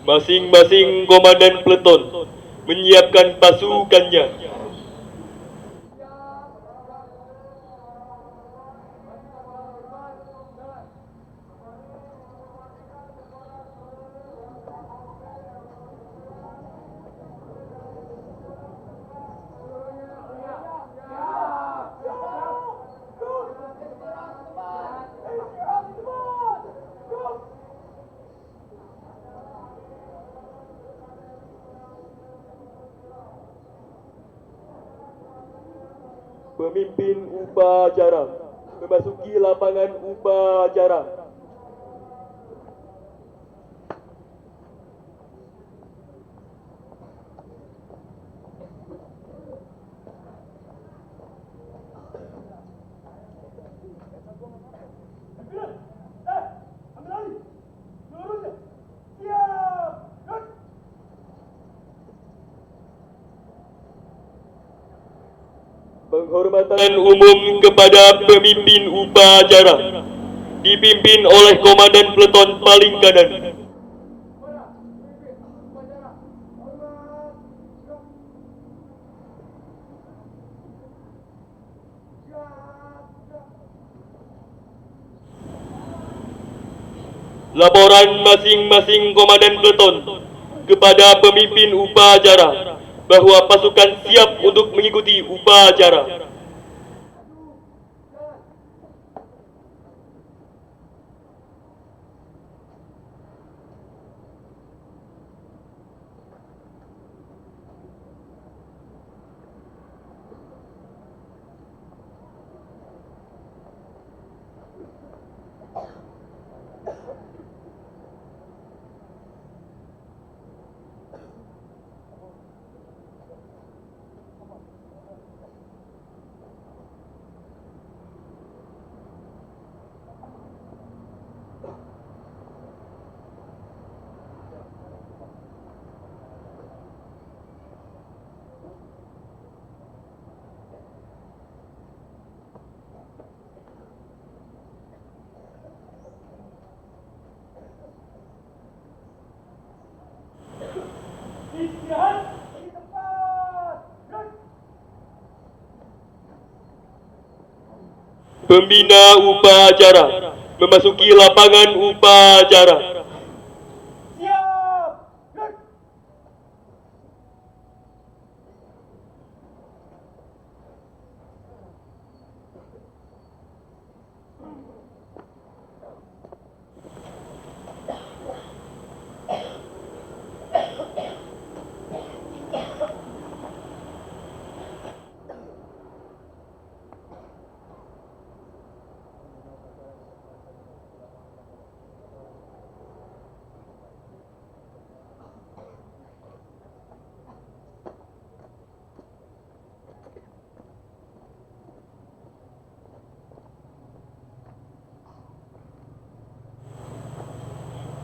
Masing-masing komandan peleton menyiapkan pasukannya. Pemimpin upacara memasuki lapangan upacara. Penghormatan umum kepada pemimpin upacara dipimpin oleh komandan peleton paling kanan. Laporan masing-masing komandan peleton kepada pemimpin upacara bahwa pasukan siap untuk mengikuti upacara. Pembina upacara memasuki lapangan upacara.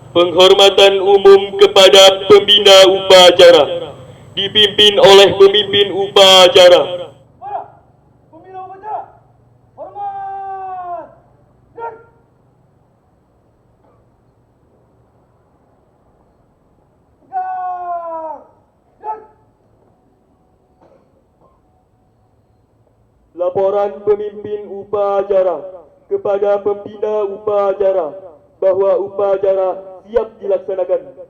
Penghormatan umum kepada pembina upacara dipimpin oleh pemimpin upacara. Pembina upacara, hormat. Laporan pemimpin upacara kepada pembina upacara bahwa upacara siap dilaksanakan.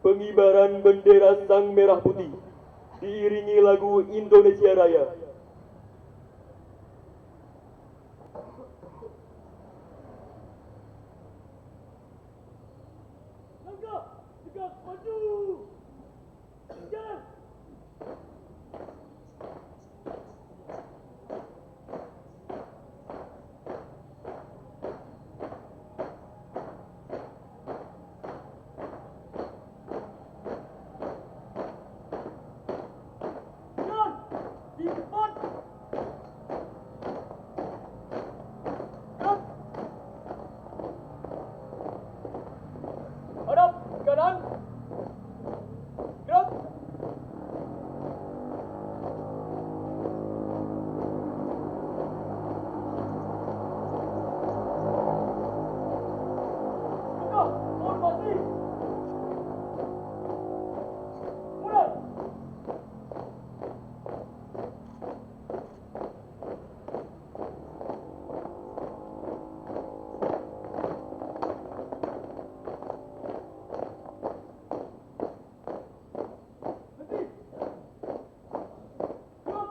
Pengibaran bendera Sang Merah Putih diiringi lagu Indonesia Raya. Langkah, tegak maju. Jalan. Formasi. Mulai. Berhenti. Stop.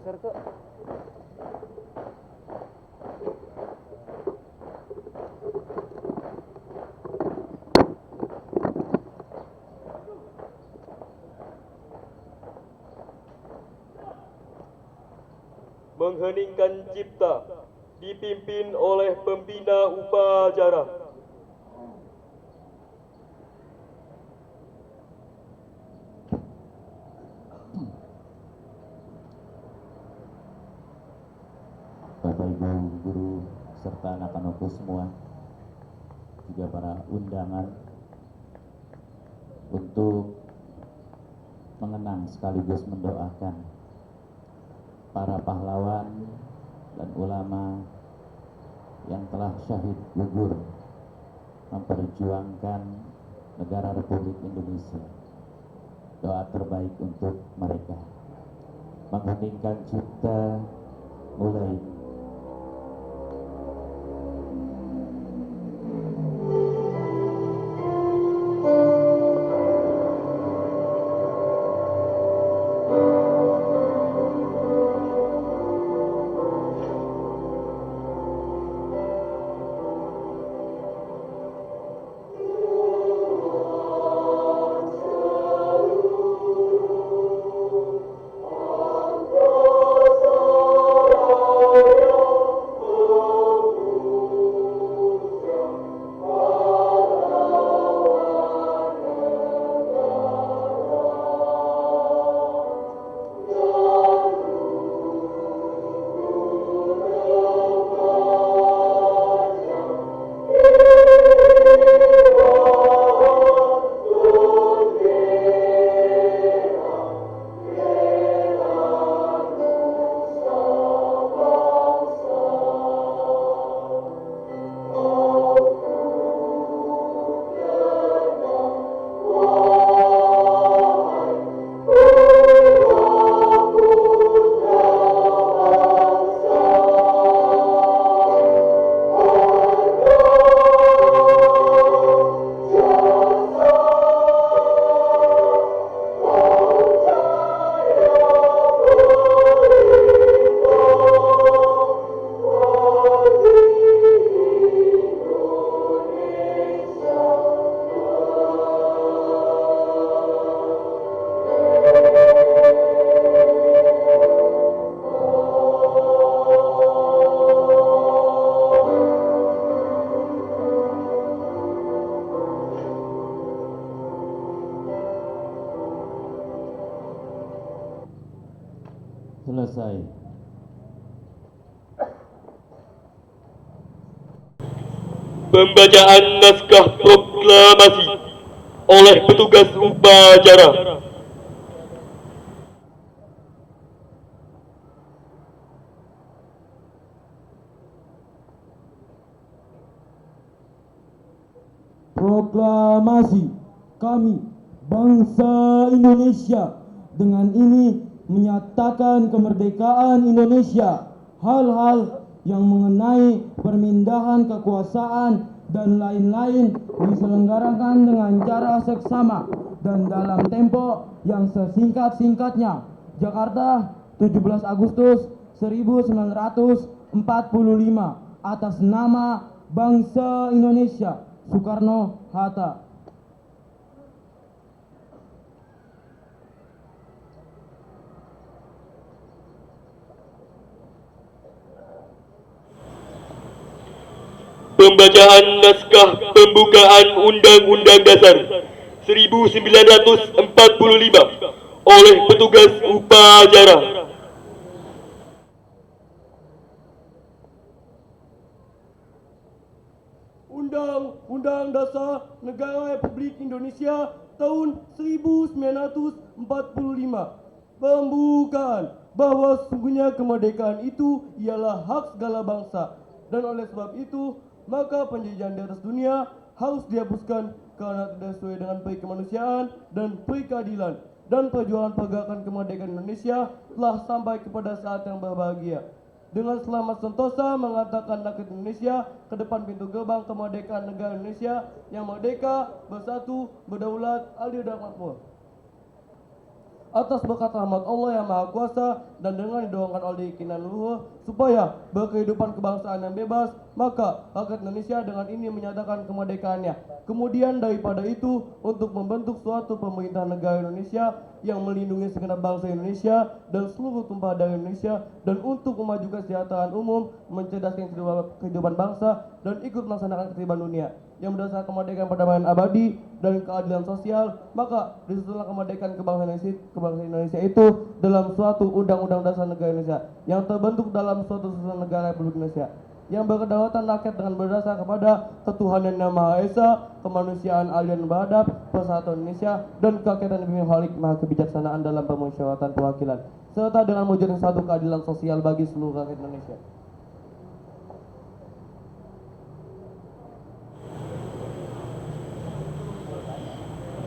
geser ke. Mengheningkan cipta dipimpin oleh pembina upacara. Bapak Ibu guru serta anak-anakku semua, juga para undangan, untuk mengenang sekaligus mendoakan para pahlawan dan ulama yang telah syahid gugur memperjuangkan negara Republik Indonesia. Doa terbaik untuk mereka. Mengheningkan cipta mulai. Selesai. Pembacaan naskah proklamasi oleh petugas upacara. Proklamasi kami, bangsa Indonesia, dengan ini menyatakan kemerdekaan Indonesia. Hal-hal yang mengenai permindahan kekuasaan dan lain-lain diselenggarakan dengan cara seksama dan dalam tempo yang sesingkat-singkatnya. Jakarta, 17 Agustus 1945, atas nama bangsa Indonesia. Soekarno-Hatta. Pembacaan naskah pembukaan Undang-Undang Dasar 1945 oleh petugas upacara. Undang-Undang Dasar Negara Republik Indonesia tahun 1945. Pembukaan bahwa sesungguhnya kemerdekaan itu ialah hak segala bangsa, dan oleh sebab itu maka penjajahan di atas dunia harus dihapuskan karena tidak sesuai dengan peri kemanusiaan dan peri keadilan, dan perjuangan pergerakan kemerdekaan Indonesia telah sampai kepada saat yang berbahagia. Dengan selamat sentosa mengatakan rakyat Indonesia ke depan pintu gerbang kemerdekaan negara Indonesia yang merdeka, bersatu, berdaulat, adil dan makmur. Atas berkat rahmat Allah yang Maha Kuasa dan dengan didoakan oleh Kinan Luhur supaya berkehidupan kebangsaan yang bebas, maka rakyat Indonesia dengan ini menyatakan kemerdekaannya. Kemudian daripada itu, untuk membentuk suatu pemerintah negara Indonesia yang melindungi segenap bangsa Indonesia dan seluruh tumpah darah Indonesia, dan untuk memajukan kesejahteraan umum, mencerdaskan kehidupan bangsa, dan ikut melaksanakan ketertiban dunia yang berdasarkan kemerdekaan perdamaian abadi dan keadilan sosial, maka disusunlah kemerdekaan kebangsaan Indonesia itu dalam suatu undang-undang dasar negara Indonesia yang terbentuk dalam suatu susunan negara Republik Indonesia yang berkedaulatan rakyat dengan berdasar kepada ketuhanan yang Maha Esa, kemanusiaan adil dan beradab, persatuan Indonesia, dan kerakyatan yang dipimpin oleh hikmah kebijaksanaan dalam permusyawaratan perwakilan, serta dengan mewujudkan satu keadilan sosial bagi seluruh rakyat Indonesia.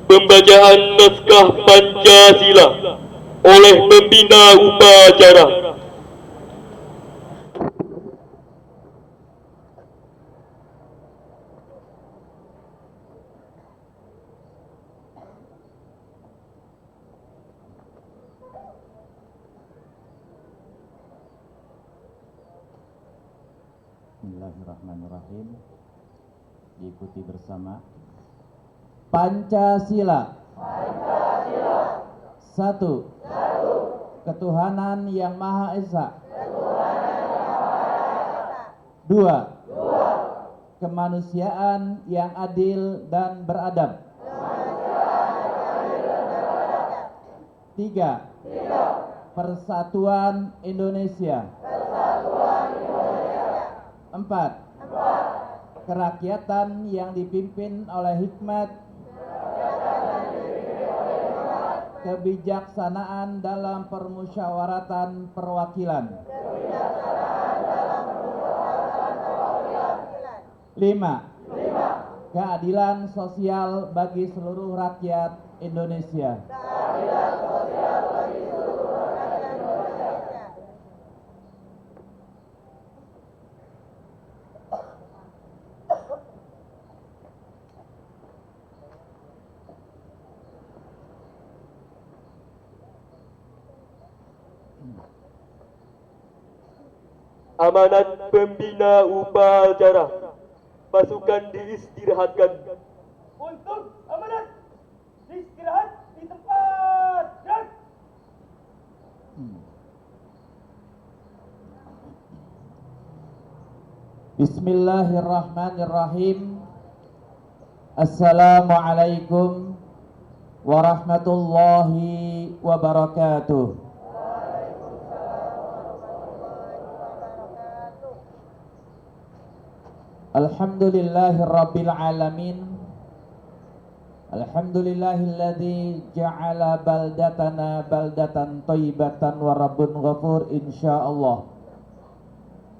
Pembacaan naskah Pancasila oleh pembina upacara. Bismillahirrahmanirrahim. Diikuti bersama. Pancasila. Satu. Ketuhanan yang Maha Esa. Dua. Kemanusiaan yang adil dan beradab. Tiga. Persatuan Indonesia. Empat. Kerakyatan yang dipimpin oleh hikmat, kebijaksanaan dalam permusyawaratan perwakilan. 5. Keadilan sosial bagi seluruh rakyat Indonesia. Amanat pembina upacara. Pasukan diistirahatkan. Untuk amanat, istirahat di tempat. Dan Bismillahirrahmanirrahim. Assalamualaikum warahmatullahi wabarakatuh. Alhamdulillahirabbil alamin. Alhamdulillahilladzi ja'ala baldatana baldatan thayyibatan wa rabbun ghafur insyaallah.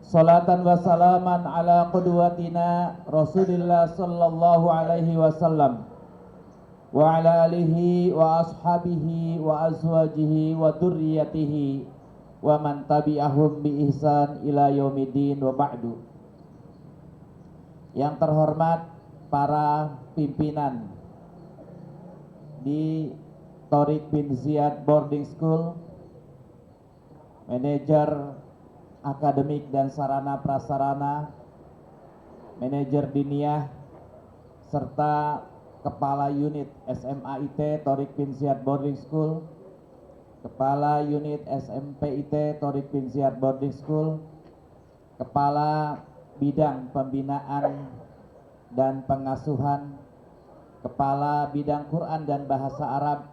Salatan wa salaman ala qudwatina Rasulillah sallallahu alaihi wasallam wa ala alihi wa ashabihi wa azwajihi wa dzurriyyatihi wa man tabi'ahum bi ihsan ila yaumiddin wa ba'du. Yang terhormat para pimpinan di Thoriq bin Ziyad Boarding School, manajer akademik dan sarana prasarana, manajer diniyah, serta kepala unit SMA IT Thoriq bin Ziyad Boarding School, kepala unit SMP IT Thoriq bin Ziyad Boarding School, kepala bidang pembinaan dan pengasuhan, kepala bidang Quran dan bahasa Arab,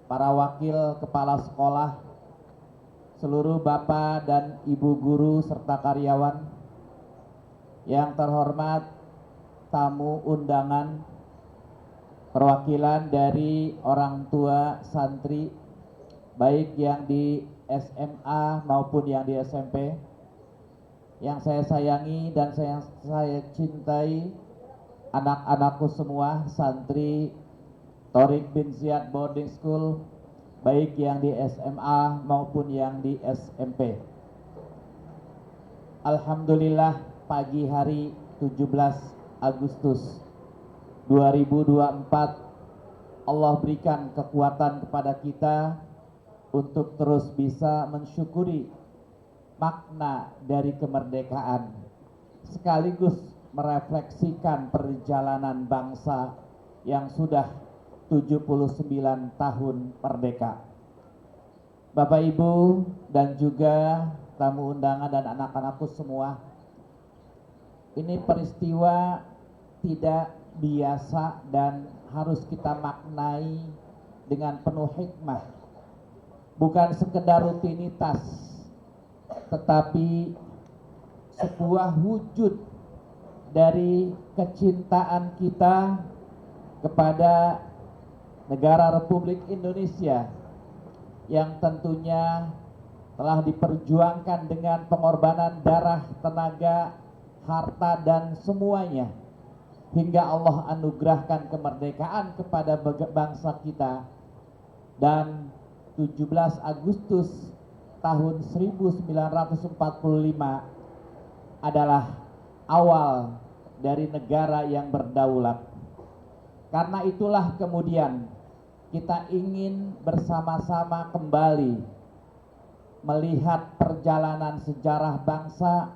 para wakil kepala sekolah, seluruh bapak dan ibu guru serta karyawan, yang terhormat tamu undangan, perwakilan dari orang tua santri, baik yang di SMA maupun yang di SMP, yang saya sayangi dan saya cintai, anak-anakku semua, santri Thoriq bin Ziyad Boarding School, baik yang di SMA maupun yang di SMP. Alhamdulillah, pagi hari 17 Agustus 2024 Allah berikan kekuatan kepada kita untuk terus bisa mensyukuri makna dari kemerdekaan, sekaligus merefleksikan perjalanan bangsa yang sudah 79 tahun merdeka. Bapak Ibu dan juga tamu undangan dan anak-anakku semua, ini peristiwa tidak biasa dan harus kita maknai dengan penuh hikmah. Bukan sekedar rutinitas, tetapi sebuah wujud dari kecintaan kita kepada negara Republik Indonesia yang tentunya telah diperjuangkan dengan pengorbanan darah, tenaga, harta, dan semuanya hingga Allah anugerahkan kemerdekaan kepada bangsa kita. Dan 17 Agustus tahun 1945 adalah awal dari negara yang berdaulat. Karena itulah kemudian kita ingin bersama-sama kembali melihat perjalanan sejarah bangsa,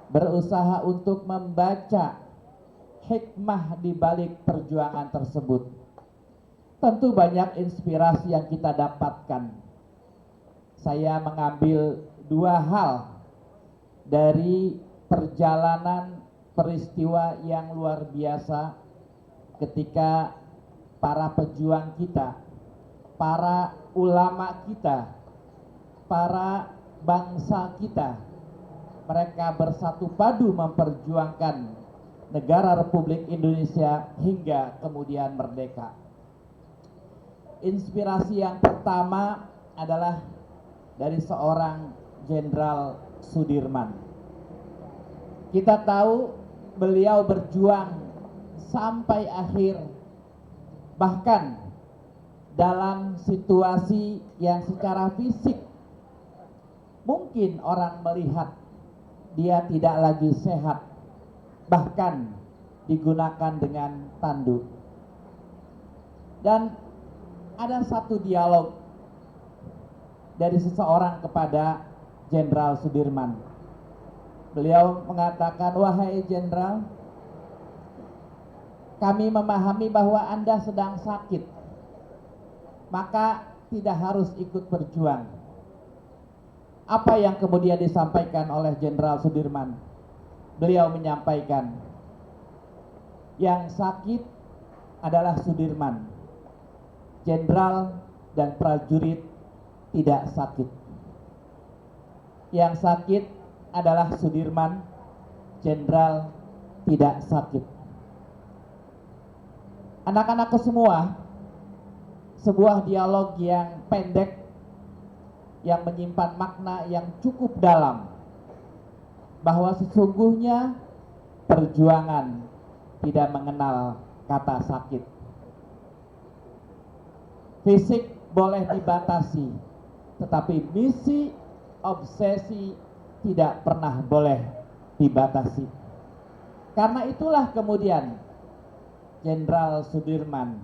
berusaha untuk membaca hikmah di balik perjuangan tersebut. Tentu banyak inspirasi yang kita dapatkan. Saya mengambil dua hal dari perjalanan peristiwa yang luar biasa ketika para pejuang kita, para ulama kita, para bangsa kita, mereka bersatu padu memperjuangkan negara Republik Indonesia hingga kemudian merdeka. Inspirasi yang pertama adalah dari seorang Jenderal Sudirman. Kita tahu beliau berjuang sampai akhir, bahkan dalam situasi yang secara fisik mungkin orang melihat dia tidak lagi sehat, bahkan digunakan dengan tanduk. Dan ada satu dialog dari seseorang kepada Jenderal Sudirman. Beliau mengatakan, "Wahai Jenderal, kami memahami bahwa Anda sedang sakit, maka tidak harus ikut berjuang." Apa yang kemudian disampaikan oleh Jenderal Sudirman? Beliau menyampaikan, yang sakit adalah Sudirman, jenderal dan prajurit tidak sakit. Yang sakit adalah Sudirman, jenderal tidak sakit. Anak-anakku semua, sebuah dialog yang pendek yang menyimpan makna yang cukup dalam, bahwa sesungguhnya perjuangan tidak mengenal kata sakit. Fisik boleh dibatasi, tetapi misi, obsesi tidak pernah boleh dibatasi. Karena itulah kemudian Jenderal Sudirman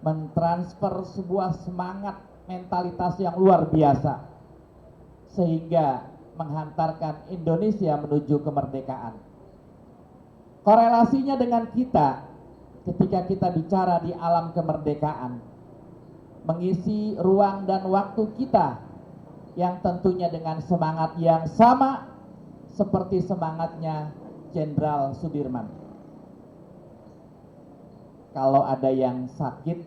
mentransfer sebuah semangat mentalitas yang luar biasa sehingga menghantarkan Indonesia menuju kemerdekaan. Korelasinya dengan kita ketika kita bicara di alam kemerdekaan, mengisi ruang dan waktu kita yang tentunya dengan semangat yang sama seperti semangatnya Jenderal Sudirman. Kalau ada yang sakit,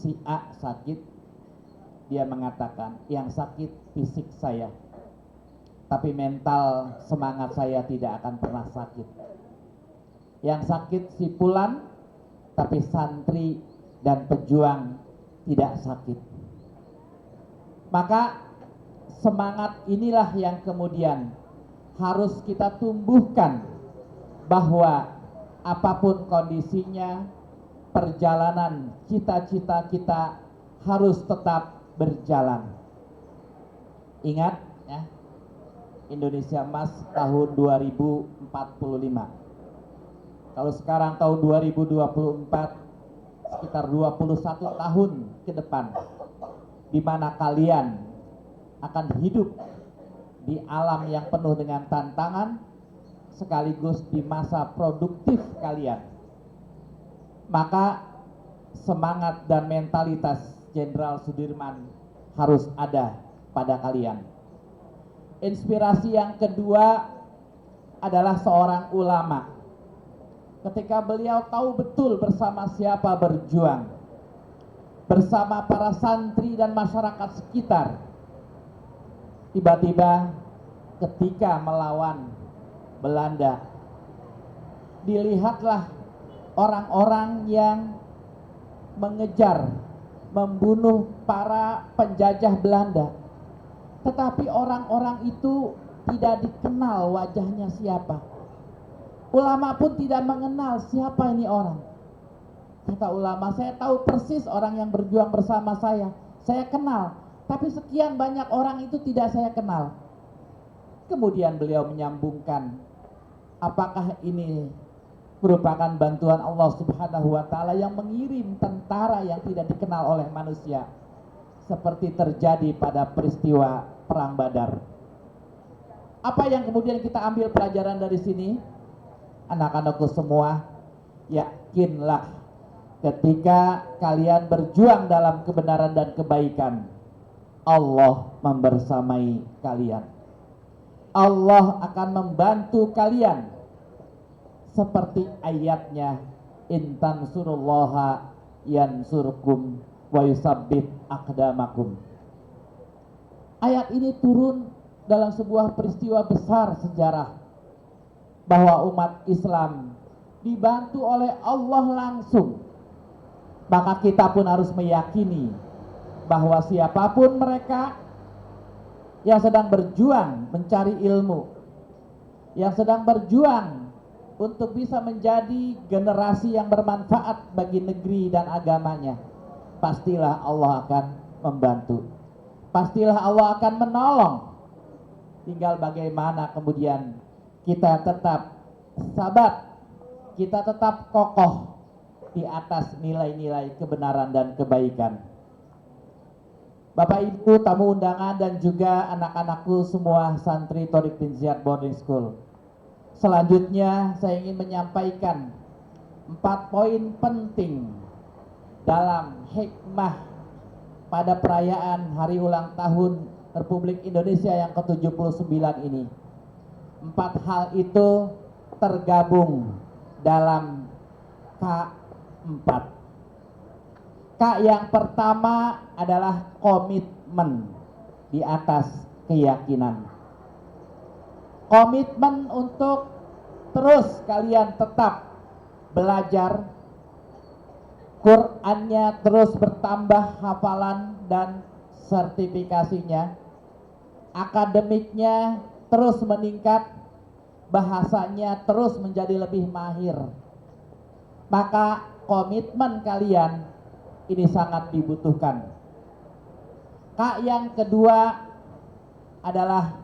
si A sakit, dia mengatakan, yang sakit fisik saya, tapi mental semangat saya tidak akan pernah sakit. Yang sakit si Fulan, tapi santri dan pejuang tidak sakit. Maka semangat inilah yang kemudian harus kita tumbuhkan, bahwa apapun kondisinya, perjalanan cita-cita kita harus tetap berjalan. Ingat ya, Indonesia Emas tahun 2045. Kalau sekarang tahun 2024, sekitar 21 tahun ke depan, di mana kalian akan hidup di alam yang penuh dengan tantangan sekaligus di masa produktif kalian. Maka semangat dan mentalitas Jenderal Sudirman harus ada pada kalian. Inspirasi yang kedua adalah seorang ulama. Ketika beliau tahu betul bersama siapa berjuang, bersama para santri dan masyarakat sekitar, tiba-tiba ketika melawan Belanda, dilihatlah orang-orang yang mengejar, membunuh para penjajah Belanda. Tetapi orang-orang itu tidak dikenal wajahnya siapa. Ulama pun tidak mengenal siapa ini orang. Kata ulama, saya tahu persis orang yang berjuang bersama saya kenal. Tapi sekian banyak orang itu tidak saya kenal. Kemudian beliau menyambungkan, apakah ini merupakan bantuan Allah Subhanahu wa Ta'ala yang mengirim tentara yang tidak dikenal oleh manusia, seperti terjadi pada peristiwa Perang Badar. Apa yang kemudian kita ambil pelajaran dari sini? Anak-anakku semua, yakinlah ketika kalian berjuang dalam kebenaran dan kebaikan, Allah membersamai kalian. Allah akan membantu kalian. Seperti ayatnya, in tansurullaha yansurkum wa yusabbit aqdamakum. Ayat ini turun dalam sebuah peristiwa besar sejarah, bahwa umat Islam dibantu oleh Allah langsung. Maka kita pun harus meyakini bahwa siapapun mereka yang sedang berjuang mencari ilmu, yang sedang berjuang untuk bisa menjadi generasi yang bermanfaat bagi negeri dan agamanya, pastilah Allah akan membantu. Pastilah Allah akan menolong. Tinggal bagaimana kemudian kita tetap sabar, kita tetap kokoh di atas nilai-nilai kebenaran dan kebaikan. Bapak Ibu tamu undangan dan juga anak-anakku semua santri Thoriq bin Ziyad Boarding School. Selanjutnya saya ingin menyampaikan 4 poin penting dalam hikmah pada perayaan hari ulang tahun Republik Indonesia yang ke-79 ini. 4 hal itu tergabung dalam K4. K yang pertama adalah komitmen di atas keyakinan. Komitmen untuk terus kalian tetap belajar, Qur'annya terus bertambah hafalan dan sertifikasinya, akademiknya terus meningkat, bahasanya terus menjadi lebih mahir. Maka komitmen kalian ini sangat dibutuhkan. K yang kedua adalah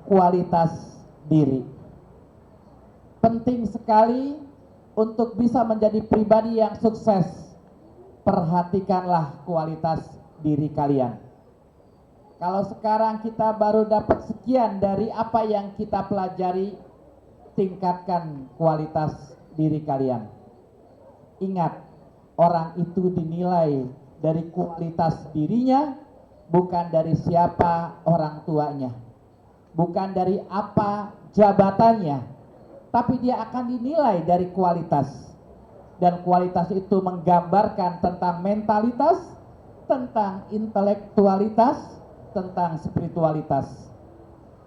kualitas diri. Penting sekali untuk bisa menjadi pribadi yang sukses. Perhatikanlah kualitas diri kalian. Kalau sekarang kita baru dapat sekian dari apa yang kita pelajari, tingkatkan kualitas diri kalian. Ingat, orang itu dinilai dari kualitas dirinya, bukan dari siapa orang tuanya, bukan dari apa jabatannya, tapi dia akan dinilai dari kualitas. Dan kualitas itu menggambarkan tentang mentalitas, tentang intelektualitas, tentang spiritualitas.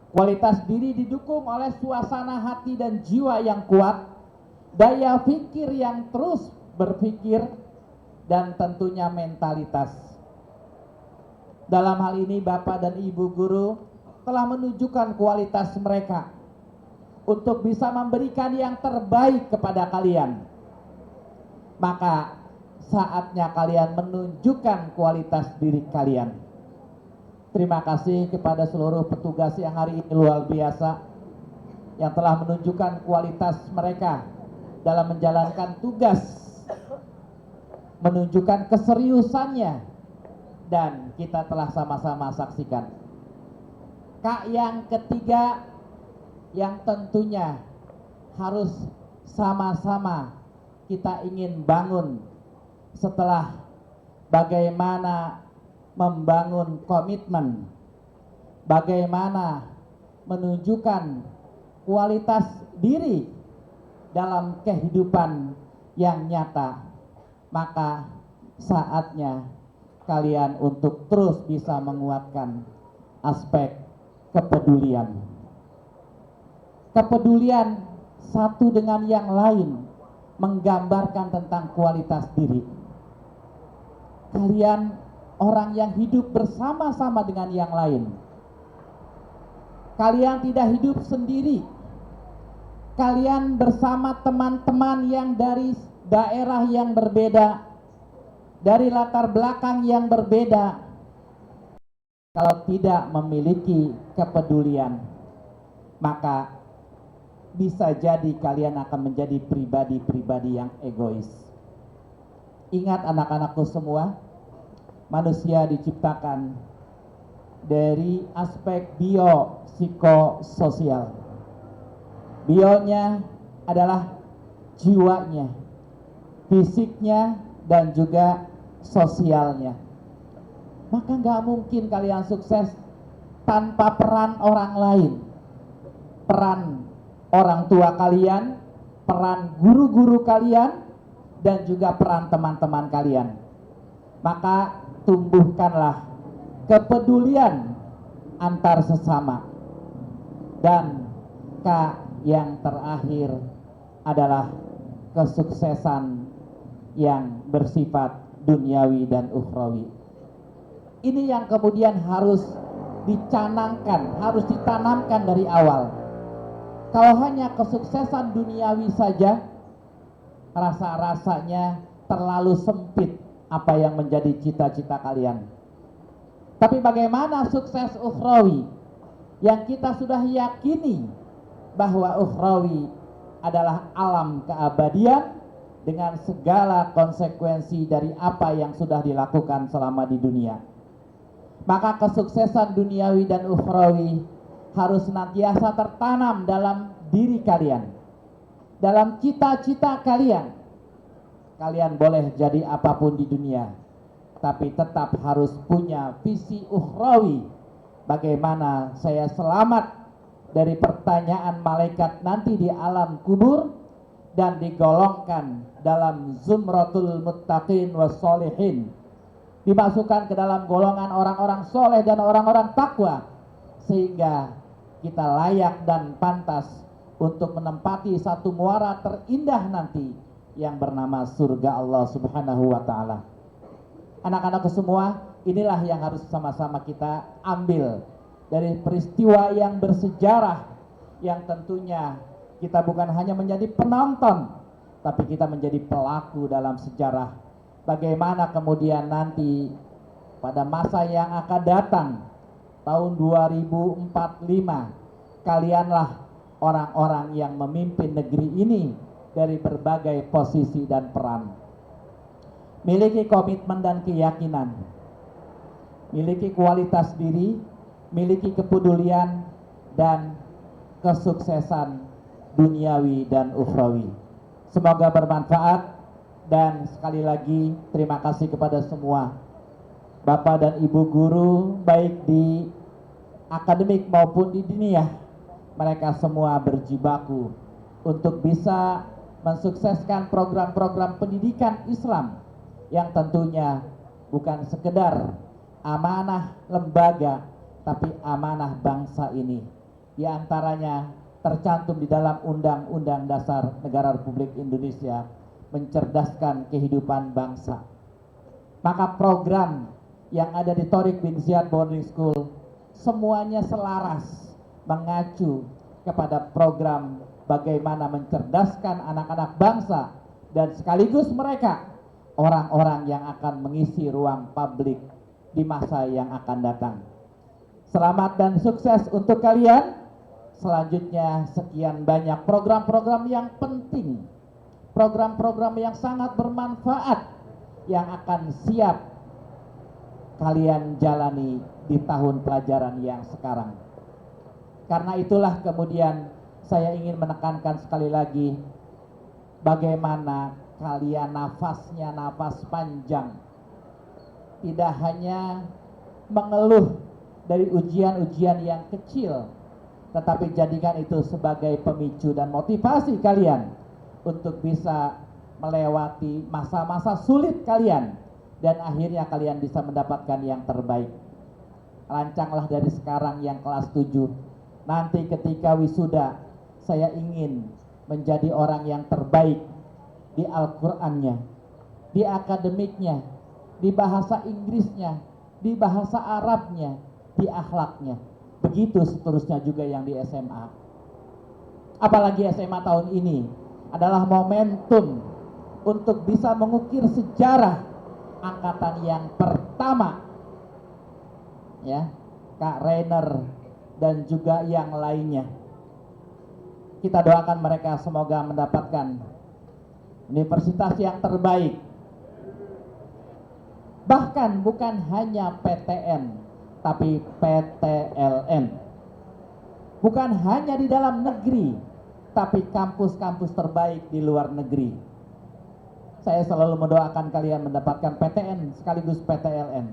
Kualitas diri didukung oleh suasana hati dan jiwa yang kuat, daya pikir yang terus berpikir, dan tentunya mentalitas. Dalam hal ini Bapak dan Ibu guru telah menunjukkan kualitas mereka untuk bisa memberikan yang terbaik kepada kalian. Maka saatnya kalian menunjukkan kualitas diri kalian. Terima kasih kepada seluruh petugas yang hari ini luar biasa, yang telah menunjukkan kualitas mereka dalam menjalankan tugas, menunjukkan keseriusannya dan kita telah sama-sama saksikan. Kak yang ketiga yang tentunya harus sama-sama kita ingin bangun setelah bagaimana membangun komitmen, bagaimana menunjukkan kualitas diri dalam kehidupan yang nyata, maka saatnya kalian untuk terus bisa menguatkan aspek kepedulian. Kepedulian satu dengan yang lain menggambarkan tentang kualitas diri. Kalian orang yang hidup bersama-sama dengan yang lain. Kalian tidak hidup sendiri. Kalian bersama teman-teman yang dari daerah yang berbeda, dari latar belakang yang berbeda. Kalau tidak memiliki kepedulian, maka bisa jadi kalian akan menjadi pribadi-pribadi yang egois. Ingat anak-anakku semua, manusia diciptakan dari aspek biopsikososial. Bionya adalah jiwanya, fisiknya, dan juga sosialnya. Maka nggak mungkin kalian sukses tanpa peran orang lain. Peran orang tua kalian, peran guru-guru kalian, dan juga peran teman-teman kalian. Maka tumbuhkanlah kepedulian antar sesama. Dan yang terakhir adalah kesuksesan yang bersifat duniawi dan ukhrawi. Ini yang kemudian harus dicanangkan, harus ditanamkan dari awal. Kalau hanya kesuksesan duniawi saja, rasa-rasanya terlalu sempit apa yang menjadi cita-cita kalian. Tapi bagaimana sukses ukhrawi yang kita sudah yakini bahwa ukhrawi adalah alam keabadian dengan segala konsekuensi dari apa yang sudah dilakukan selama di dunia. Maka kesuksesan duniawi dan ukhrawi harus senantiasa tertanam dalam diri kalian, dalam cita-cita kalian. Kalian boleh jadi apapun di dunia, tapi tetap harus punya visi ukhrawi. Bagaimana saya selamat dari pertanyaan malaikat nanti di alam kubur dan digolongkan dalam zumratul muttaqin was solihin, dimasukkan ke dalam golongan orang-orang soleh dan orang-orang takwa, sehingga kita layak dan pantas untuk menempati satu muara terindah nanti yang bernama surga Allah Subhanahu wa ta'ala. Anak-anakku semua, inilah yang harus sama-sama kita ambil dari peristiwa yang bersejarah, yang tentunya kita bukan hanya menjadi penonton, tapi kita menjadi pelaku dalam sejarah. Bagaimana kemudian nanti pada masa yang akan datang, tahun 2045, kalianlah orang-orang yang memimpin negeri ini dari berbagai posisi dan peran. Miliki komitmen dan keyakinan, miliki kualitas diri, miliki kepedulian dan kesuksesan duniawi dan ukhrawi. Semoga bermanfaat, dan sekali lagi terima kasih kepada semua Bapak dan Ibu guru, baik di akademik maupun di dunia. Mereka semua berjibaku untuk bisa mensukseskan program-program pendidikan Islam yang tentunya bukan sekedar amanah lembaga, tapi amanah bangsa ini. Di antaranya tercantum di dalam Undang-Undang Dasar Negara Republik Indonesia, mencerdaskan kehidupan bangsa. Maka program yang ada di Thoriq bin Ziyad Boarding School semuanya selaras mengacu kepada program bagaimana mencerdaskan anak-anak bangsa dan sekaligus mereka orang-orang yang akan mengisi ruang publik di masa yang akan datang. Selamat dan sukses untuk kalian. Selanjutnya sekian banyak program-program yang penting, program-program yang sangat bermanfaat yang akan siap kalian jalani di tahun pelajaran yang sekarang. Karena itulah kemudian saya ingin menekankan sekali lagi bagaimana kalian nafasnya nafas panjang. Tidak hanya mengeluh dari ujian-ujian yang kecil, tetapi jadikan itu sebagai pemicu dan motivasi kalian untuk bisa melewati masa-masa sulit kalian dan akhirnya kalian bisa mendapatkan yang terbaik. Rancanglah dari sekarang yang kelas 7. Nanti ketika wisuda, saya ingin menjadi orang yang terbaik di Al-Qur'annya, di akademiknya, di bahasa Inggrisnya, di bahasa Arabnya, di akhlaknya. Begitu seterusnya juga yang di SMA. Apalagi SMA tahun ini adalah momentum untuk bisa mengukir sejarah angkatan yang pertama. Ya, Kak Rainer dan juga yang lainnya. Kita doakan mereka semoga mendapatkan universitas yang terbaik. Bahkan bukan hanya PTN, tapi PTLN. Bukan hanya di dalam negeri, tapi kampus-kampus terbaik di luar negeri. Saya selalu mendoakan kalian mendapatkan PTN sekaligus PTLN.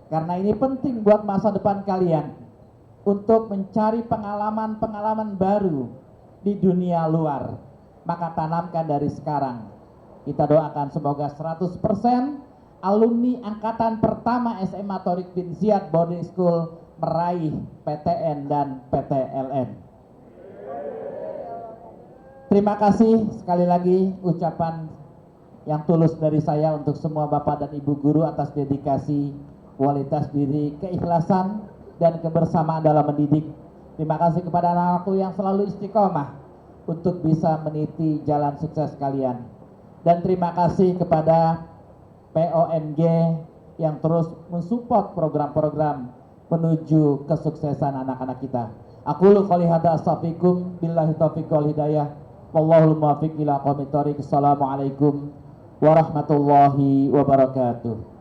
Karena ini penting buat masa depan kalian untuk mencari pengalaman-pengalaman baru di dunia luar. Maka tanamkan dari sekarang. Kita doakan semoga 100% alumni angkatan pertama SMA Thoriq bin Ziyad Boarding School meraih PTN dan PTLN. Terima kasih sekali lagi ucapan yang tulus dari saya untuk semua Bapak dan Ibu guru atas dedikasi, kualitas diri, keikhlasan, dan kebersamaan dalam mendidik. Terima kasih kepada anak-anakku yang selalu istiqomah untuk bisa meniti jalan sukses kalian. Dan terima kasih kepada POMG yang terus mensupport program-program menuju kesuksesan anak-anak kita. Aqulu qouli hadza astaghfirukum billahi taufiq wal hidayah. Wallahul muwaffiq ila aqwamit thoriq. Assalamualaikum warahmatullahi wabarakatuh.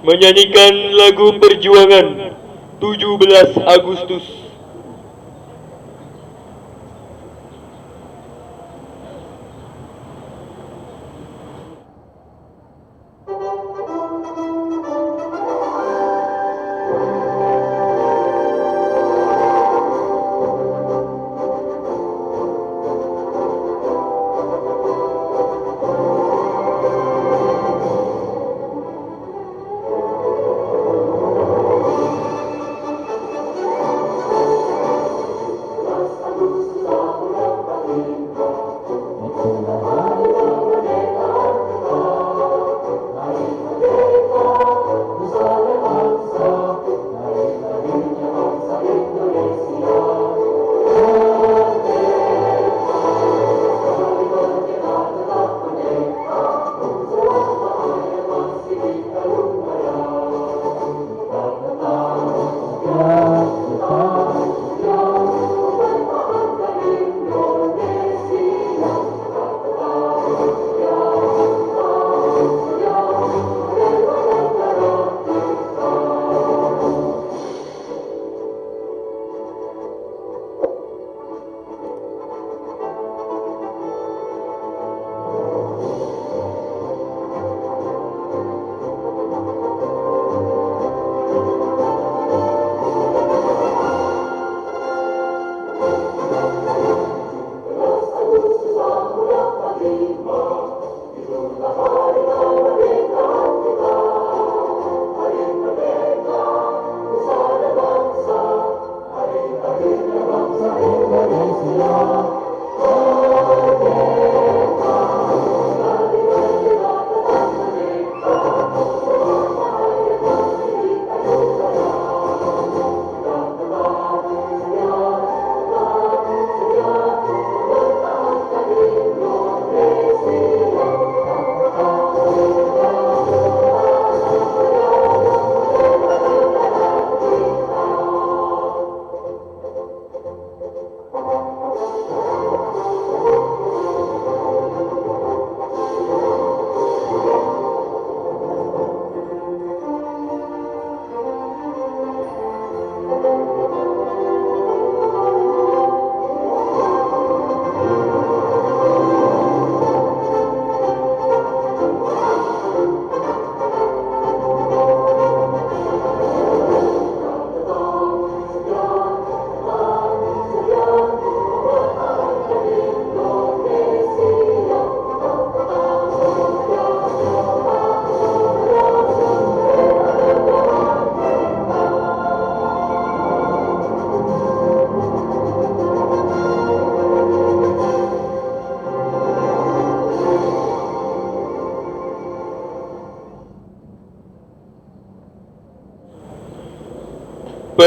Menyanyikan lagu perjuangan 17 Agustus.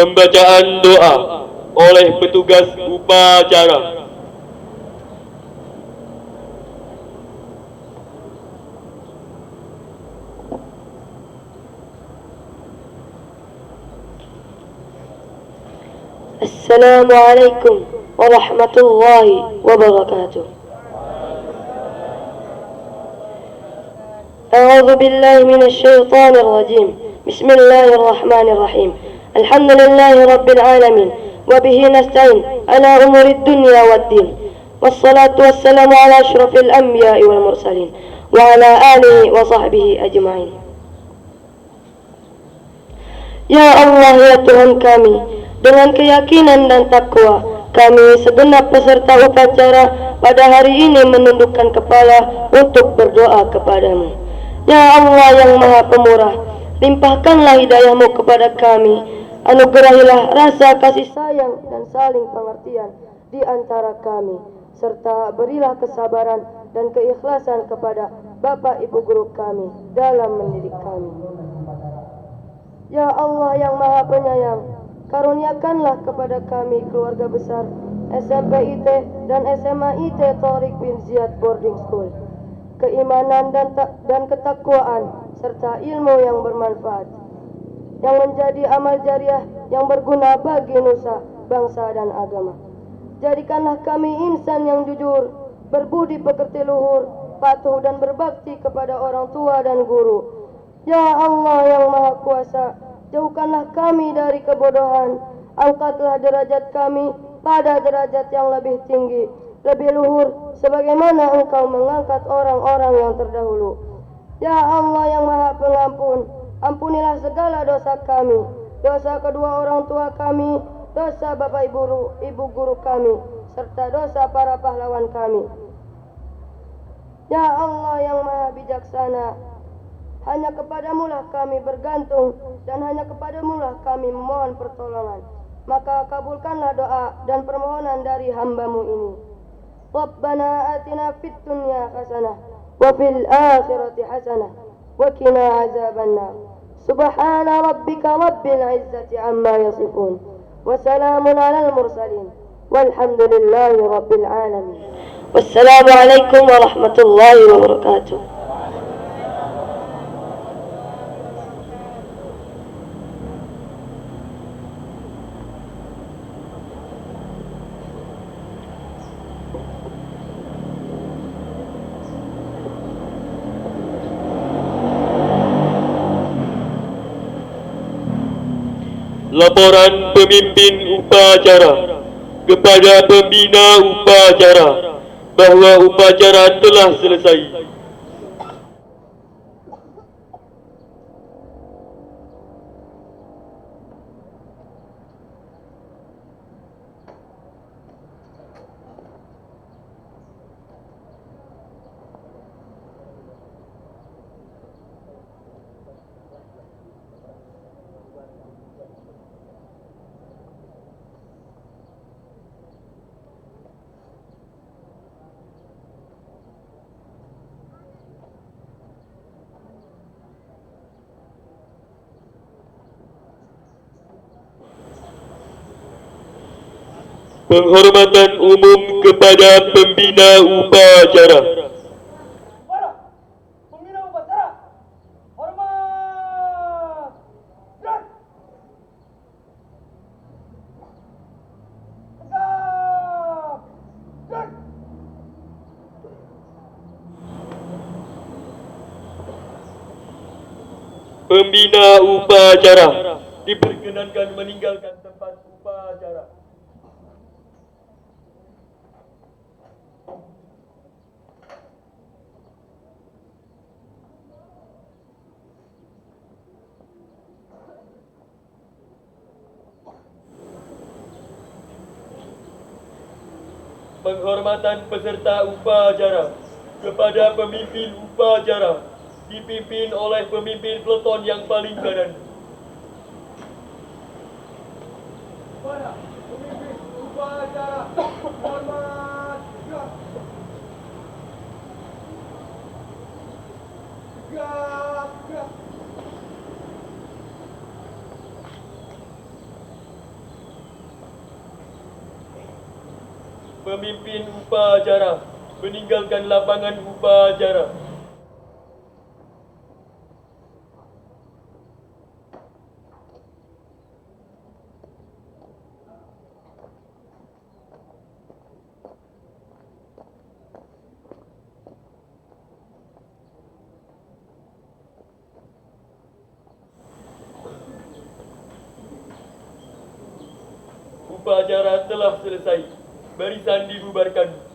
Pembacaan doa oleh petugas upacara. Assalamualaikum warahmatullahi wabarakatuh. أعوذ بالله من الشيطان الرجيم. بسم الله الرحمن الرحيم. الحمد لله رب العالمين وبه نستعين على أمور الدنيا والدين والصلاة والسلام على أشرف الأنبياء والمرسلين وعلى آله وصحبه أجمعين. Ya Allah, ya Tuhan kami, dengan keyakinan dan takwa, kami segenap peserta upacara pada hari ini menundukkan kepala untuk berdoa kepadamu. Ya Allah yang Maha Pemurah, limpahkanlah hidayah-Mu kepada kami, anugerahilah rasa kasih sayang dan saling pengertian di antara kami, serta berilah kesabaran dan keikhlasan kepada Bapak Ibu guru kami dalam mendidik kami. Ya Allah yang Maha Penyayang, karuniakanlah kepada kami keluarga besar SMP IT dan SMA IT Tariq bin Ziyad Boarding School, keimanan dan ketakwaan serta ilmu yang bermanfaat, yang menjadi amal jariah yang berguna bagi nusa, bangsa dan agama. Jadikanlah kami insan yang jujur, berbudi pekerti luhur, patuh dan berbakti kepada orang tua dan guru. Ya Allah yang Maha Kuasa, jauhkanlah kami dari kebodohan, angkatlah derajat kami pada derajat yang lebih tinggi, lebih luhur, sebagaimana Engkau mengangkat orang-orang yang terdahulu. Ya Allah yang Maha Pengampun, ampunilah segala dosa kami, dosa kedua orang tua kami, dosa Bapak Ibu guru kami, serta dosa para pahlawan kami. Ya Allah yang Maha Bijaksana, hanya kepadamulah kami bergantung dan hanya kepadamulah kami memohon pertolongan. Maka kabulkanlah doa dan permohonan dari hamba-Mu ini. Rabbana atina fid dunya hasanah wa fil akhirati hasanah wa qina azabannar. Subhana rabbika rabbil izzati amma yasifun wa salamun alal mursalin walhamdulillahi rabbil alamin. Wassalamualaikum warahmatullahi wabarakatuh. Laporan pemimpin upacara kepada pembina upacara bahwa upacara telah selesai. Penghormatan umum kepada pembina upacara. Pembina upacara, hormat. Gerak. Tegap. Gerak. Pembina upacara diperkenankan meninggalkan tempat upacara. Penghormatan peserta upacara kepada pemimpin upacara dipimpin oleh pemimpin peleton yang paling kanan. Para pemimpin upacara, hormat. Gerak. Gerak. Gerak. Pemimpin upacara, meninggalkan lapangan upacara. Upacara telah selesai. Barisan dibubarkan.